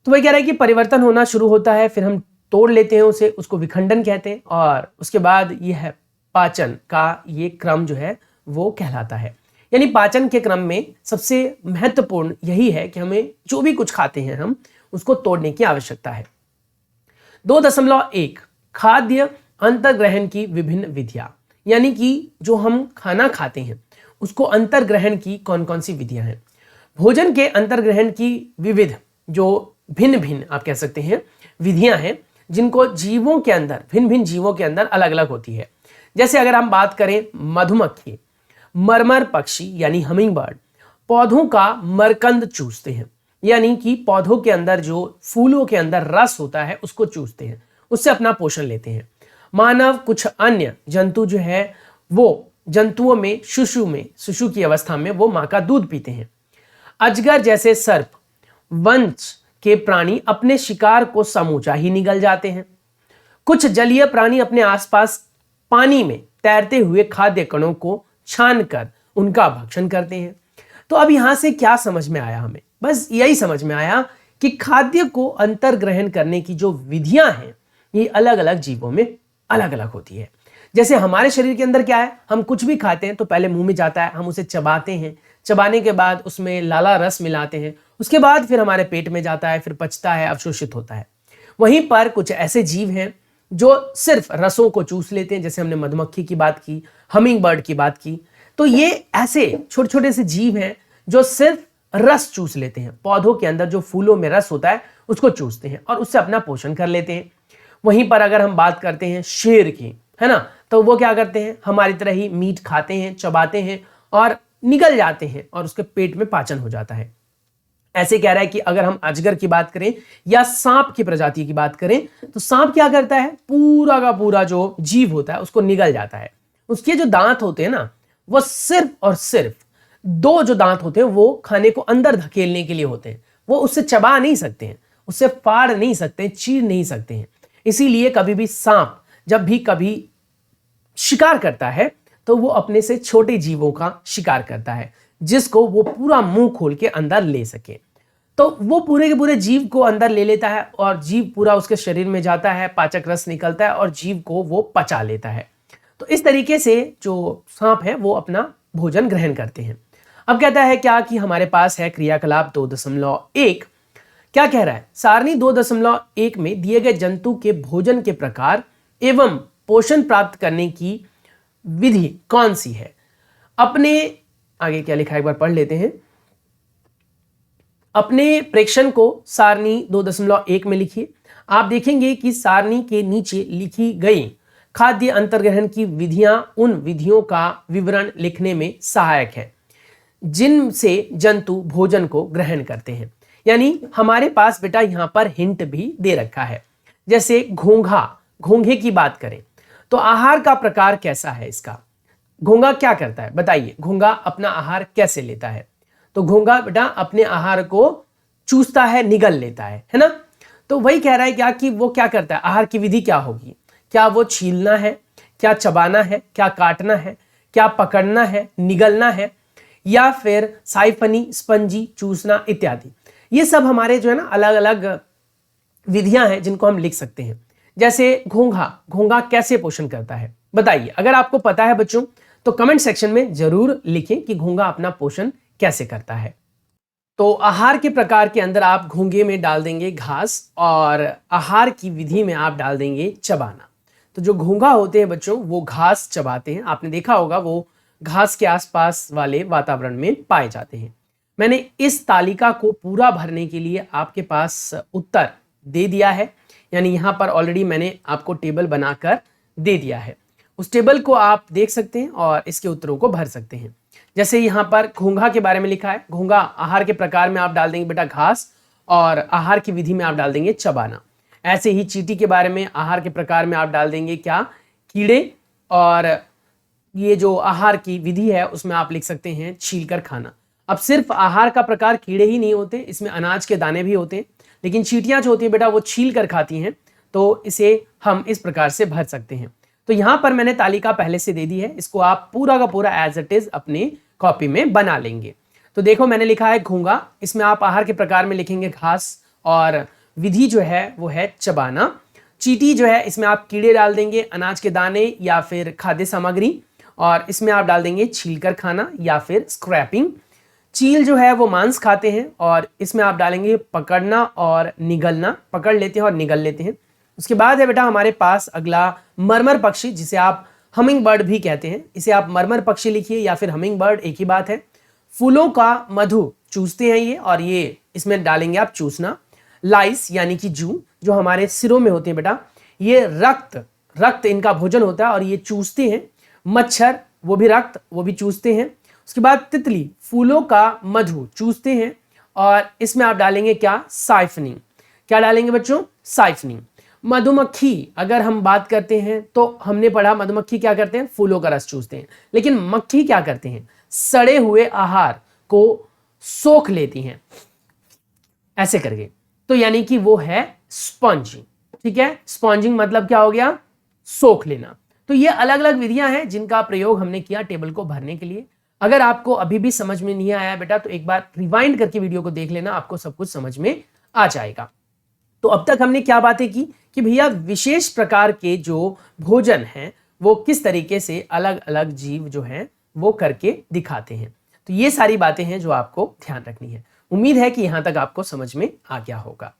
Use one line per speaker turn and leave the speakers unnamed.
तो वही कह रहा है कि परिवर्तन होना शुरू होता है, फिर हम तोड़ लेते हैं उसे, उसको विखंडन कहते हैं, और उसके बाद ये है पाचन का ये क्रम जो है वो कहलाता है। यानी पाचन के क्रम में सबसे महत्वपूर्ण यही है कि हमें जो भी कुछ खाते हैं हम उसको तोड़ने की आवश्यकता है। 2.1 खाद्य अंतर्ग्रहण की विभिन्न विधियां, यानी कि जो हम खाना खाते हैं उसको अंतर्ग्रहण की कौन कौन सी विधियां हैं। भोजन के अंतर्ग्रहण की विविध जो भिन्न भिन्न आप कह सकते हैं विधियां हैं, जिनको जीवों के अंदर भिन्न भिन्न जीवों के अंदर अलग अलग होती है। जैसे अगर हम बात करें मधुमक्खी, मरमर पक्षी यानी हमिंग बर्ड पौधों का मरकंद चूसते हैं, यानी कि पौधों के अंदर जो फूलों के अंदर रस होता है उसको चूसते हैं, उससे अपना पोषण लेते हैं। मानव कुछ अन्य जंतु जो है वो जंतुओं में शिशु की अवस्था में वो मां का दूध पीते हैं। अजगर जैसे सर्प वंश के प्राणी अपने शिकार को समूचा ही निगल जाते हैं। कुछ जलीय प्राणी अपने आसपास पानी में तैरते हुए खाद्य कणों को छानकर उनका भक्षण करते हैं। तो अब यहां से क्या समझ में आया हमें? बस यही समझ में आया कि खाद्य को अंतर्ग्रहण करने की जो विधियां हैं ये अलग अलग जीवों में अलग अलग होती है। जैसे हमारे शरीर के अंदर क्या है, हम कुछ भी खाते हैं तो पहले मुंह में जाता है, हम उसे चबाते हैं, चबाने के बाद उसमें लाला रस मिलाते हैं, उसके बाद फिर हमारे पेट में जाता है, फिर पचता है, अवशोषित होता है। वहीं पर कुछ ऐसे जीव हैं जो सिर्फ रसों को चूस लेते हैं, जैसे हमने मधुमक्खी की बात की, हमिंग बर्ड की बात की। तो ये ऐसे छोटे छोटे से जीव हैं जो सिर्फ रस चूस लेते हैं, पौधों के अंदर जो फूलों में रस होता है उसको चूसते हैं और उससे अपना पोषण कर लेते हैं। वहीं पर अगर हम बात करते हैं शेर की, है ना, तो वो क्या करते हैं, हमारी तरह ही मीट खाते हैं, चबाते हैं और निगल जाते हैं और उसके पेट में पाचन हो जाता है। ऐसे कह रहा है कि अगर हम अजगर की बात करें या सांप की प्रजाति की बात करें तो सांप क्या करता है, पूरा का पूरा जो जीव होता है उसको निगल जाता है। उसके जो दांत होते हैं ना वो सिर्फ और सिर्फ दो जो दांत होते हैं वो खाने को अंदर धकेलने के लिए होते हैं, वो उससे चबा नहीं सकते हैं, उससे फाड़ नहीं सकते, चीर नहीं सकते हैं। इसीलिए कभी भी सांप जब भी कभी शिकार करता है तो वो अपने से छोटे जीवों का शिकार करता है जिसको वो पूरा मुंह खोल के अंदर ले सके। तो वो पूरे के पूरे जीव को अंदर ले लेता है और जीव पूरा उसके शरीर में जाता है, पाचक रस निकलता है और जीव को वो पचा लेता है। तो इस तरीके से जो सांप है वो अपना भोजन ग्रहण करते हैं। अब कहता है क्या कि हमारे पास है क्रियाकलाप 2.1। क्या कह रहा है, सारणी 2.1 में दिए गए जंतु के भोजन के प्रकार एवं पोषण प्राप्त करने की विधि कौन सी है। अपने आगे क्या लिखा है एक बार पढ़ लेते हैं। अपने प्रेक्षण को सारणी 2.1 में लिखिए। आप देखेंगे कि सारणी के नीचे लिखी गई खाद्य अंतर्ग्रहण की विधियां उन विधियों का विवरण लिखने में सहायक है जिनसे जंतु भोजन को ग्रहण करते हैं। यानी हमारे पास बेटा यहां पर हिंट भी दे रखा है। जैसे घोंघे की बात करें तो आहार का प्रकार कैसा है इसका, घोंघा क्या करता है बताइए, घोंघा अपना आहार कैसे लेता है। तो घोंघा बेटा अपने आहार को चूसता है, निगल लेता है ना। तो वही कह रहा है क्या कि वो क्या करता है, आहार की विधि क्या होगी, क्या वो छीलना है, क्या चबाना है, क्या काटना है, क्या पकड़ना है, निगलना है, या फिर साइफनी, स्पंजी, चूसना इत्यादि। ये सब हमारे जो है ना अलग अलग विधियां हैं जिनको हम लिख सकते हैं। जैसे घोंघा कैसे पोषण करता है बताइए। अगर आपको पता है बच्चों तो कमेंट सेक्शन में जरूर लिखें कि घोंघा अपना पोषण कैसे करता है। तो आहार के प्रकार के अंदर आप घोंघे में डाल देंगे घास और आहार की विधि में आप डाल देंगे चबाना। तो जो घोंघा होते हैं बच्चों वो घास चबाते हैं, आपने देखा होगा वो घास के आसपास वाले वातावरण में पाए जाते हैं। मैंने इस तालिका को पूरा भरने के लिए आपके पास उत्तर दे दिया है, यानी यहाँ पर ऑलरेडी मैंने आपको टेबल बनाकर दे दिया है। उस टेबल को आप देख सकते हैं और इसके उत्तरों को भर सकते हैं। जैसे यहाँ पर घोंघा के बारे में लिखा है, घोंघा आहार के प्रकार में आप डाल देंगे बेटा घास और आहार की विधि में आप डाल देंगे चबाना। ऐसे ही चींटी के बारे में आहार के प्रकार में आप डाल देंगे क्या, कीड़े, और ये जो आहार की विधि है उसमें आप लिख सकते हैं छीलकर खाना। अब सिर्फ आहार का प्रकार कीड़े ही नहीं होते, इसमें अनाज के दाने भी होते हैं, लेकिन चींटियां जो होती है बेटा वो छील कर खाती हैं, तो इसे हम इस प्रकार से भर सकते हैं। तो यहाँ पर मैंने तालिका पहले से दे दी है, इसको आप पूरा का पूरा एज इट इज अपने कॉपी में बना लेंगे। तो देखो मैंने लिखा है घोंघा, इसमें आप आहार के प्रकार में लिखेंगे घास और विधि जो है वो है चबाना। चीटी जो है इसमें आप कीड़े डाल देंगे, अनाज के दाने या फिर खाद्य सामग्री, और इसमें आप डाल देंगे छीलकर खाना या फिर स्क्रैपिंग। चील जो है वो मांस खाते हैं और इसमें आप डालेंगे पकड़ना और निगलना, पकड़ लेते हैं और निगल लेते हैं। उसके बाद है बेटा हमारे पास अगला मरमर पक्षी, जिसे आप हमिंग बर्ड भी कहते हैं। इसे आप मरमर पक्षी लिखिए या फिर हमिंग बर्ड, एक ही बात है। फूलों का मधु चूसते हैं ये, और ये इसमें डालेंगे आप चूसना। लाइस यानी कि जू जो हमारे सिरों में होते हैं बेटा, ये रक्त इनका भोजन होता है और ये चूसते हैं। मच्छर वो भी रक्त, वो भी चूसते हैं। उसके बाद तितली फूलों का मधु चूसते हैं और इसमें आप डालेंगे क्या, साइफनिंग। क्या डालेंगे बच्चों, साइफनिंग। मधुमक्खी अगर हम बात करते हैं तो हमने पढ़ा मधुमक्खी क्या करते हैं, फूलों का रस चूसते हैं, लेकिन मक्खी क्या करते हैं, सड़े हुए आहार को सोख लेती हैं ऐसे करके, तो यानी कि वो है स्पॉन्जिंग। ठीक है, स्पॉन्जिंग मतलब क्या हो गया, सोख लेना। तो ये अलग अलग विधियां हैं जिनका प्रयोग हमने किया टेबल को भरने के लिए। अगर आपको अभी भी समझ में नहीं आया बेटा तो एक बार रिवाइंड करके वीडियो को देख लेना, आपको सब कुछ समझ में आ जाएगा। तो अब तक हमने क्या बातें की कि भैया विशेष प्रकार के जो भोजन हैं वो किस तरीके से अलग अलग जीव जो हैं वो करके दिखाते हैं। तो ये सारी बातें हैं जो आपको ध्यान रखनी है। उम्मीद है कि यहां तक आपको समझ में आ गया होगा।